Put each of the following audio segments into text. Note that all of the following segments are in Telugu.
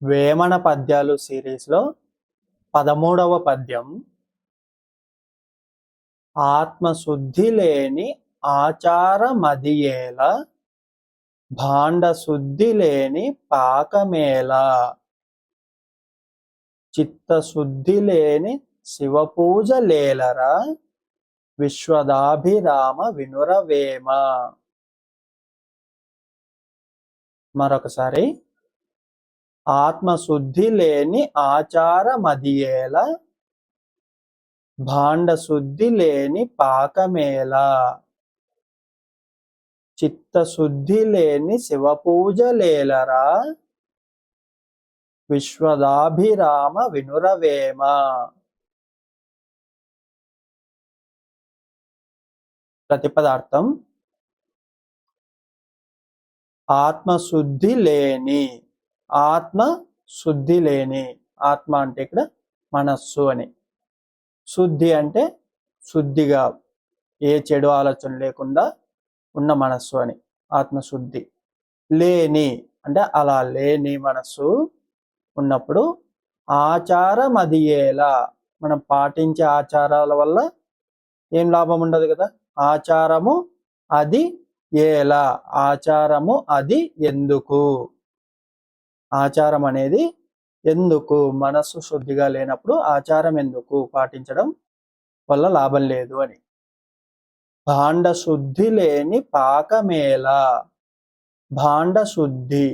వేమన పద్యాలు సిరీస్లో 13వ పద్యం. ఆత్మశుద్ధి లేని ఆచారమదియేల, భాండశుద్ధి లేని పాకమేల. చిత్తశుద్ధి లేని శివపూజ లేలరా, విశ్వదాభిరామ వినురవేమ. మరొకసారి. ఆత్మశుద్ధి లేని ఆచారమదియేల, భాండశుద్ధి లేని పాకమేల. చిత్తశుద్ధి లేని శివపూజ లేలరా, విశ్వదాభిరామ వినురవేమ. ప్రతిపదార్థం. ఆత్మశుద్ధి లేని, ఆత్మ శుద్ధి లేని, ఆత్మ అంటే ఇక్కడ మనస్సు అని, శుద్ధి అంటే శుద్ధిగా ఏ చెడు ఆలోచన లేకుండా ఉన్న మనస్సు అని, ఆత్మశుద్ధి. లేని అంటే అలా లేని మనస్సు ఉన్నప్పుడు ఆచారం అది ఎలా, మనం పాటించే ఆచారాల వల్ల ఏం లాభం ఉండదు కదా. ఆచారము అది ఎలా, ఆచారము అది ఎందుకు, ఆచారం అనేది ఎందుకు, మనస్సు శుద్ధిగా లేనప్పుడు ఆచారం ఎందుకు పాటించడం వల్ల లాభం లేదు అని. భాండ శుద్ధి లేని పాకమేల. భాండ శుద్ధి,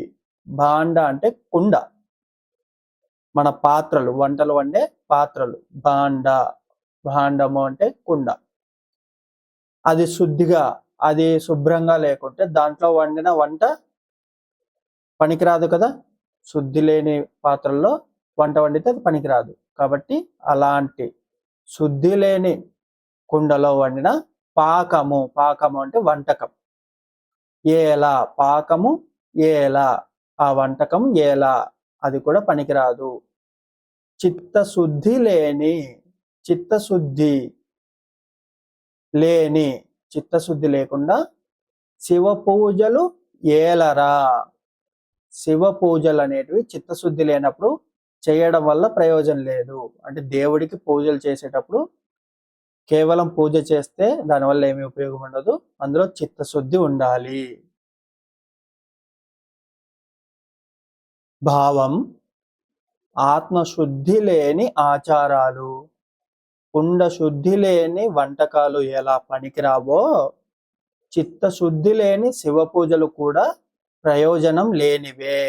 భాండ అంటే కుండ, మన పాత్రలు, వంటలు వండే పాత్రలు, భాండ, భాండము అంటే కుండ. అది శుద్ధిగా, అది శుభ్రంగా లేకుంటే దాంట్లో వండిన వంట పనికిరాదు కదా. శుద్ధి లేని పాత్రల్లో వంట వండితే అది పనికిరాదు. కాబట్టి అలాంటి శుద్ధి లేని కుండలో వండిన పాకము, పాకము అంటే వంటకం, ఏలా, పాకము ఏలా, ఆ వంటకం ఏలా, అది కూడా పనికిరాదు. చిత్తశుద్ధి లేని, చిత్తశుద్ధి లేని, చిత్తశుద్ధి లేకుండా శివ పూజలు ఏలరా. శివ పూజలు అనేటివి చిత్తశుద్ధి లేనప్పుడు చేయడం వల్ల ప్రయోజనం లేదు. అంటే దేవుడికి పూజలు చేసేటప్పుడు కేవలం పూజ చేస్తే దానివల్ల ఏమీ ఉపయోగం ఉండదు, అందులో చిత్తశుద్ధి ఉండాలి. భావం. ఆత్మశుద్ధి లేని ఆచారాలు, కుండ శుద్ధి లేని వంటకాలు ఎలా పనికిరావో, చిత్తశుద్ధి లేని శివ పూజలు కూడా ప్రయోజనం లేనివే.